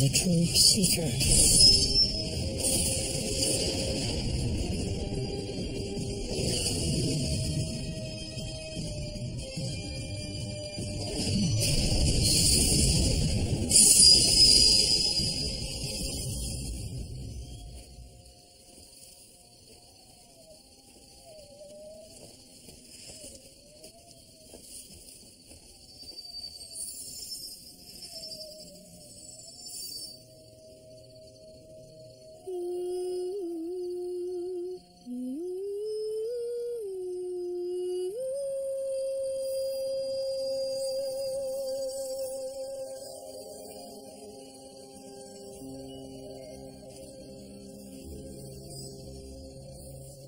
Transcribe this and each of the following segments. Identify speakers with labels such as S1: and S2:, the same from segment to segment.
S1: the truth seeker.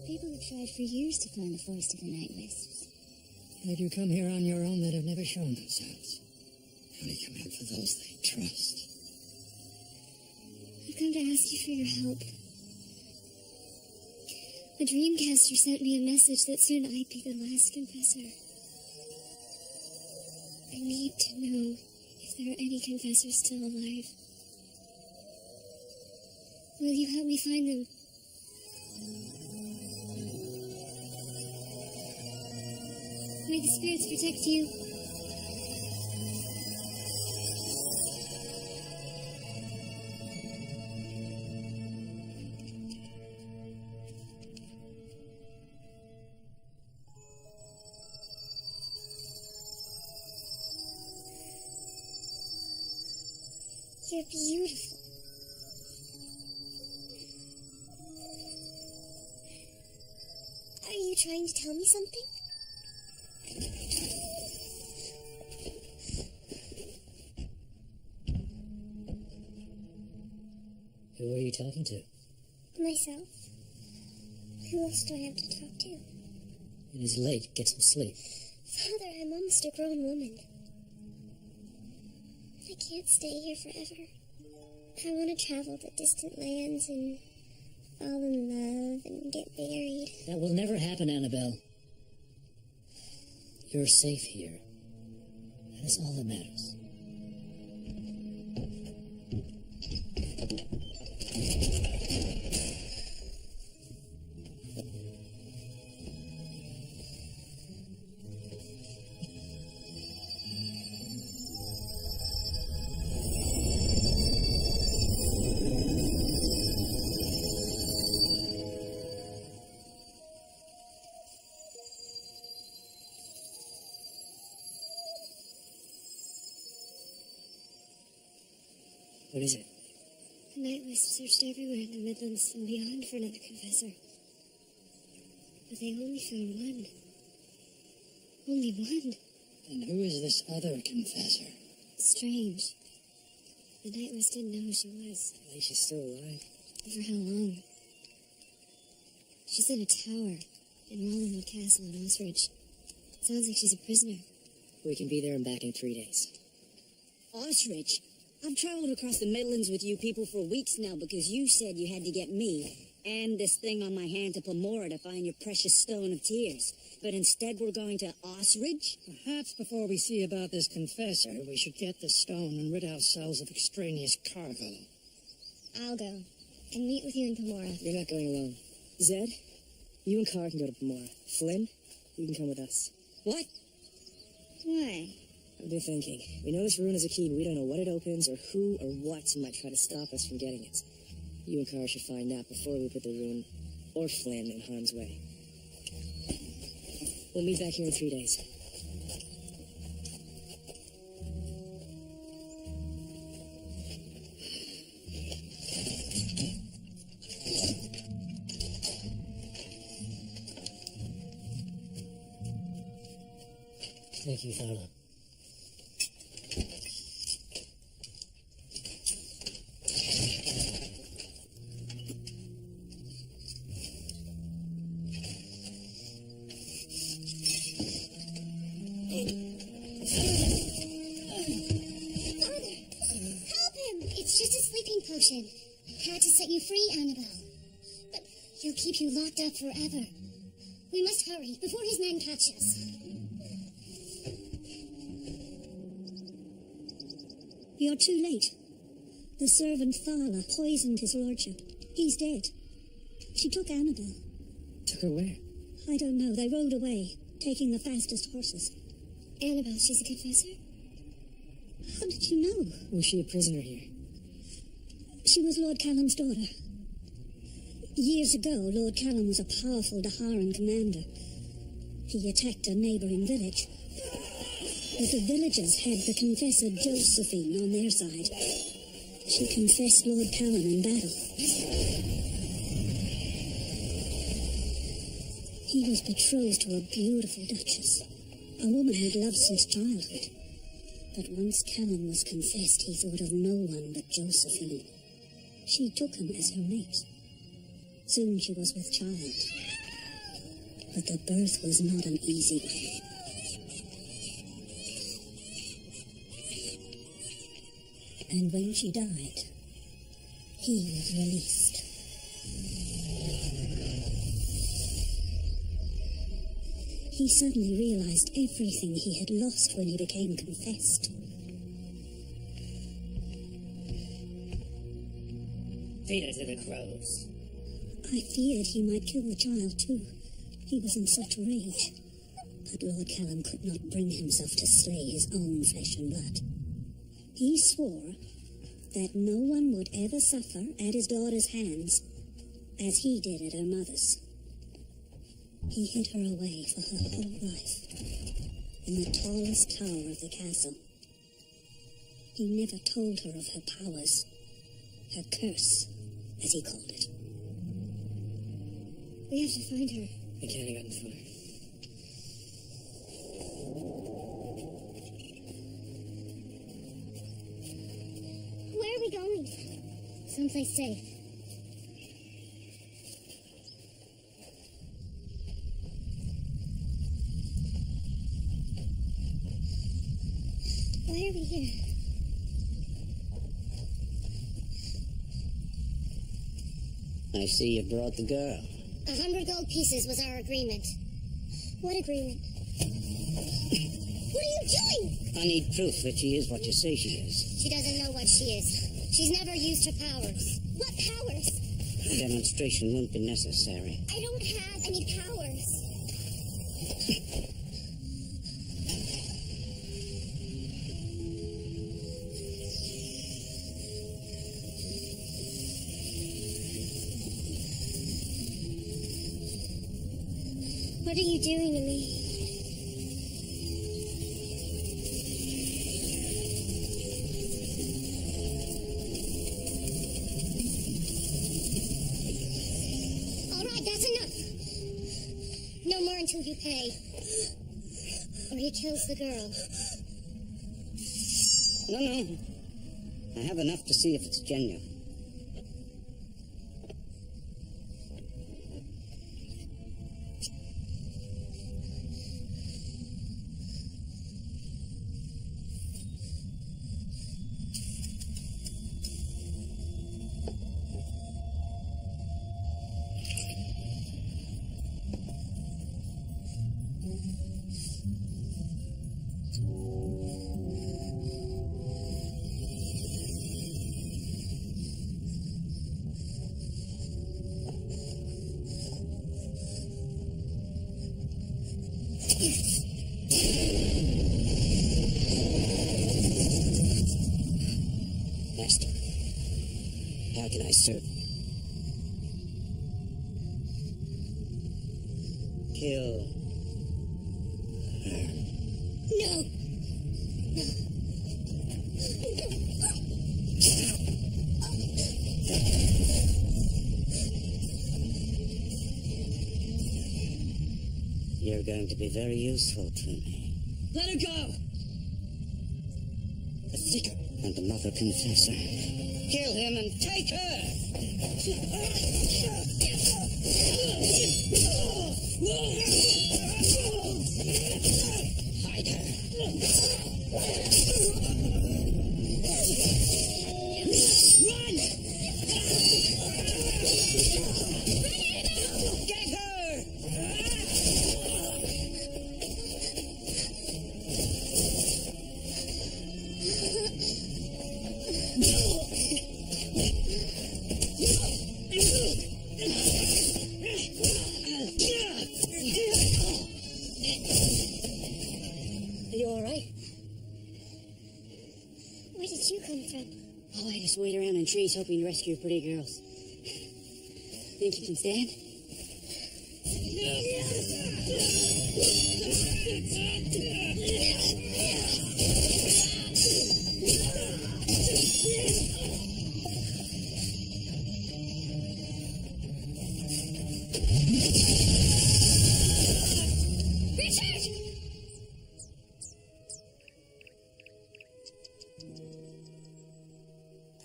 S2: People have tried for years to find the forest of the night wisps.
S1: Had you come here on your own, they'd have never shown themselves. Only come in for those they trust.
S2: I've come to ask you for your help. A dreamcaster sent me a message that soon I'd be the last confessor. I need to know if there are any confessors still alive. Will you help me find them? May the spirits protect you. You're beautiful. Are you trying to tell me something?
S1: Who are you talking to?
S2: Myself. Who else do I have to talk to?
S1: It is late. Get some sleep.
S2: Father, I'm almost a grown woman. I can't stay here forever. I want to travel to distant lands and fall in love and get married.
S1: That will never happen, Annabelle. You're safe here. That is all that matters. What is it?
S2: The night wisps searched everywhere in the Midlands and beyond for another confessor. But they only found one. Only one.
S1: And who is this other confessor?
S2: Strange. The night wisp didn't know who she was.
S1: At least she's still alive.
S2: But for how long? She's in a tower in Wallenwood Castle in Osridge. Sounds like she's a prisoner.
S1: We can be there and back in 3 days.
S3: Osridge? I've traveled across the Midlands with you people for weeks now because you said you had to get me and this thing on my hand to Pomora to find your precious stone of tears. But instead we're going to Osridge?
S1: Perhaps before we see about this confessor, we should get the stone and rid ourselves of extraneous cargo.
S2: I'll go and meet with you in Pomora.
S3: You're not going alone. Zed, you and Carr can go to Pomora. Flynn, you can come with us. What?
S2: Why?
S3: I've been thinking. We know this rune has a key, but we don't know what it opens or who or what might try to stop us from getting it. You and Carr should find out before we put the rune or Flynn in harm's way. We'll meet back here in 3 days.
S1: Thank you, Tharla.
S2: Potion. Had to set you free, Annabelle. But he'll keep you locked up forever. We must hurry before his men catch us.
S3: You're too late.
S2: The servant Thala poisoned his lordship. He's dead. She took Annabelle.
S1: Took her where?
S2: I don't know. They rode away, taking the fastest horses.
S4: Annabelle, she's a confessor?
S2: How did you know?
S1: Was she a prisoner here?
S2: She was Lord Callum's daughter. Years ago, Lord Callum was a powerful Daharan commander. He attacked a neighboring village. But the villagers had the confessor Josephine on their side. She confessed Lord Callum in battle. He was betrothed to a beautiful duchess, a woman he'd loved since childhood. But once Callum was confessed, he thought of no one but Josephine. She took him as her mate. Soon she was with child. But the birth was not an easy one. And when she died, he was released. He suddenly realized everything he had lost when he became confessed.
S1: Feed her to the crows.
S2: I feared he might kill the child too. He was in such rage. But Lord Callum could not bring himself to slay his own flesh and blood. He swore that no one would ever suffer at his daughter's hands as he did at her mother's. He hid her away for her whole life in the tallest tower of the castle. He never told her of her powers, her curse, as he called it.
S4: We have to find her.
S1: I can't have gotten far.
S4: Where are we going? Someplace safe. Why are we here?
S5: I see you brought the girl.
S4: 100 gold pieces was our agreement. What agreement? What are you doing?
S5: I need proof that she is what you say she is.
S4: She doesn't know what she is. She's never used her powers. What powers?
S5: A demonstration won't be necessary.
S4: I don't have any powers. What are you doing to me? All right, that's enough. No more until you pay. Or he kills the girl.
S5: No. I have enough to see if it's genuine. Master, how can I serve you? Kill her.
S4: No.
S5: You're going to be very useful to me.
S1: Let her go!
S5: A seeker and another confessor. Kill him and take her! Hide her.
S1: Run!
S5: Get her!
S3: all right?
S4: Where did you come from?
S3: Oh, I just wait around in trees hoping to rescue pretty girls. Think you can stand?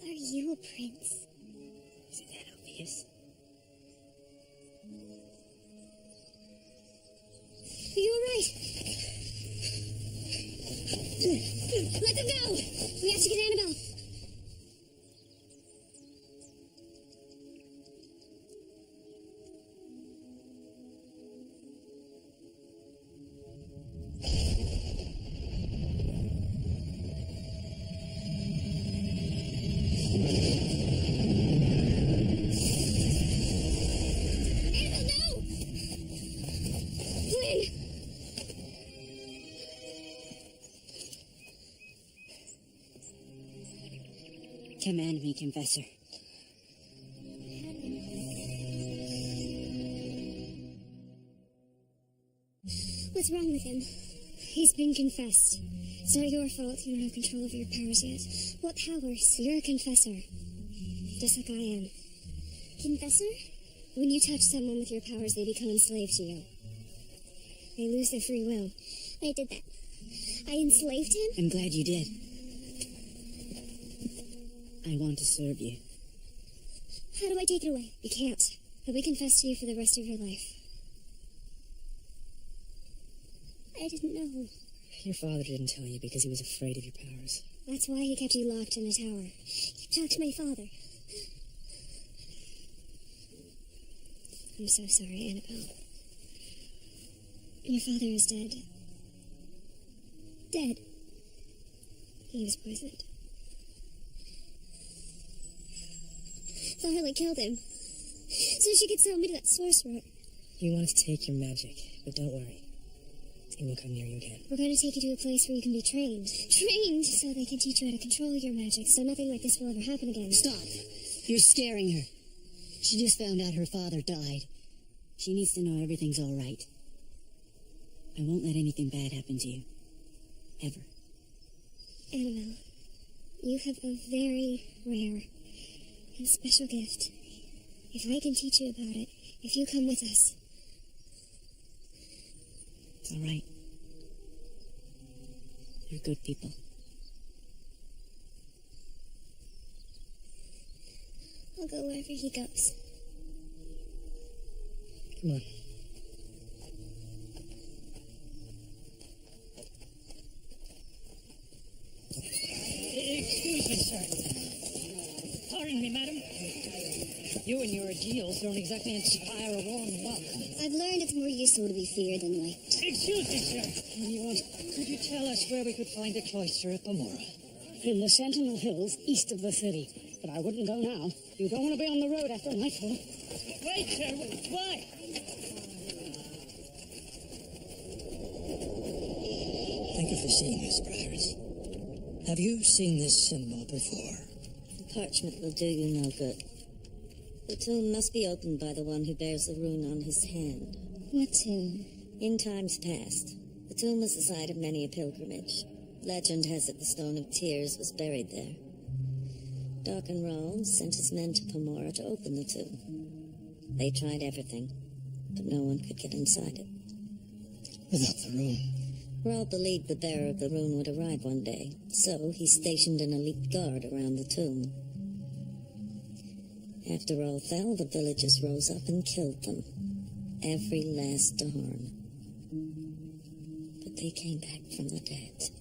S4: Are you a prince?
S3: Isn't that obvious?
S4: Are you alright? Let them go! We have to get Annabelle.
S3: Command me, Confessor.
S4: What's wrong with him? He's been confessed. It's not your fault you don't have control over your powers yet. What powers? You're a confessor. Just like I am. Confessor? When you touch someone with your powers, they become enslaved to you. They lose their free will. I did that. I enslaved him?
S3: I'm glad you did. I want to serve you.
S4: How do I take it away? You can't. He'll be confessed to you for the rest of your life. I didn't know.
S3: Your father didn't tell you because he was afraid of your powers.
S4: That's why he kept you locked in a tower. You talked to my father. I'm so sorry, Annabelle. Your father is dead. Dead. He was poisoned. Tharla killed him. So she could sell me to that sorcerer.
S3: You want to take your magic, but don't worry. He won't come near you again.
S4: We're going to take you to a place where you can be trained. Trained so they can teach you how to control your magic, so nothing like this will ever happen again.
S3: Stop. You're scaring her. She just found out her father died. She needs to know everything's all right. I won't let anything bad happen to you. Ever.
S4: Annabelle, you have a very rare and special gift. If I can teach you about it, if you come with us.
S3: It's all right. You're good people.
S4: I'll go wherever he goes.
S3: Come on.
S1: Excuse me, sir. Pardon me, madam. You and your ideals don't exactly inspire a warm welcome.
S4: I've learned it's more useful to be feared than liked.
S1: Excuse me, sir. Could you tell us where we could find the cloister at Pomora?
S5: In the Sentinel Hills, east of the city. But I wouldn't go now. You don't want to be on the road after nightfall.
S1: Wait, sir. Why? Thank you for seeing us, Briars. Have you seen this symbol before?
S6: The parchment will do you no good. The tomb must be opened by the one who bears the rune on his hand.
S4: What tomb?
S6: In times past, the tomb was the site of many a pilgrimage. Legend has it the Stone of Tears was buried there. Darkenrall sent his men to Pomora to open the tomb. They tried everything, but no one could get inside it.
S1: Without the rune.
S6: Rawl believed the bearer of the rune would arrive one day, so he stationed an elite guard around the tomb. After all fell, the villagers rose up and killed them. Every last darn. But they came back from the dead.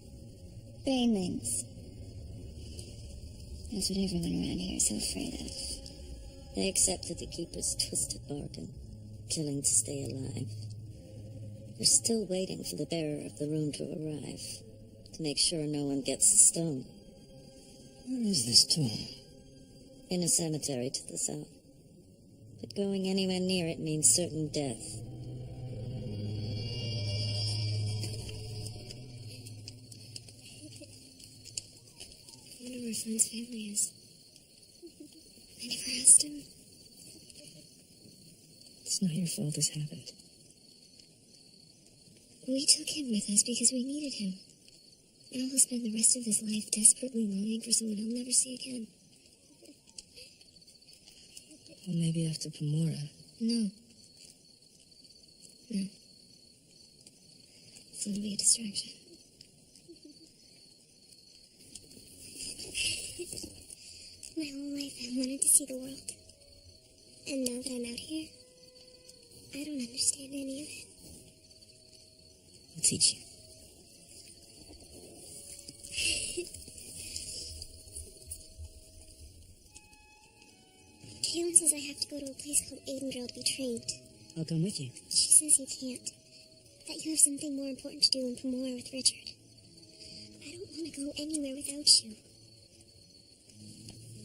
S4: Banelings. That's what everyone around here is so afraid of.
S6: They accepted the Keeper's twisted bargain, killing to stay alive. They're still waiting for the bearer of the rune to arrive, to make sure no one gets the stone.
S1: Where is this tomb?
S6: In a cemetery to the south. But going anywhere near it means certain death.
S4: wonder where Flynn's family is. I never asked him.
S6: It's not your fault this happened.
S4: We took him with us because we needed him. Now he'll spend the rest of his life desperately longing for someone he'll never see again.
S6: Well, maybe after Pomora.
S4: No. No. It's gonna be a distraction. My whole life I wanted to see the world. And now that I'm out here, I don't understand any of it.
S6: I'll teach you.
S4: Kaylin says I have to go to a place called Aidendrill to be trained.
S6: I'll come with you.
S4: She says you can't. That you have something more important to do in Pomora with Richard. I don't want to go anywhere without you.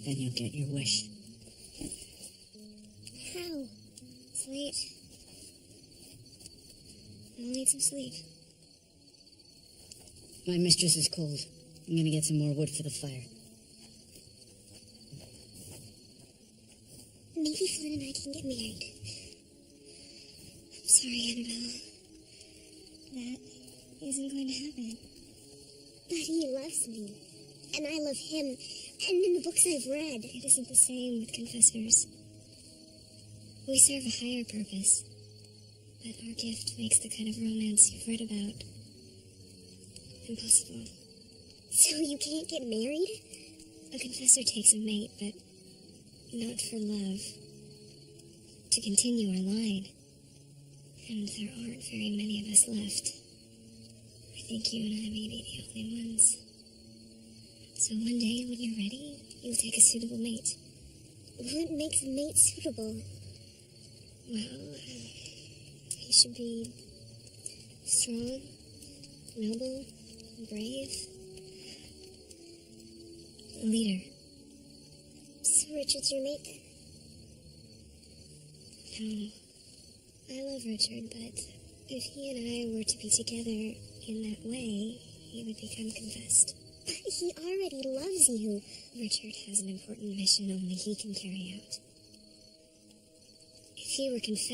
S6: Then you'll get your wish.
S4: How? It's late. I'll need some sleep.
S3: My mistress is cold. I'm gonna get some more wood for the fire.
S4: Maybe Flynn and I can get married. I'm sorry, Annabelle. That isn't going to happen. But he loves me. And I love him. And in the books I've read, it isn't the same with confessors. We serve a higher purpose. But our gift makes the kind of romance you've read about impossible. So you can't get married? A confessor takes a mate, but not for love. To continue our line. And there aren't very many of us left. I think you and I may be the only ones. So one day, when you're ready, you'll take a suitable mate. What makes a mate suitable? Well, he should be strong, noble, brave. A leader. So Richard's your mate? No. I love Richard, but if he and I were to be together in that way, he would become confessed. But he already loves you. Richard has an important mission only he can carry out. If he were confessed,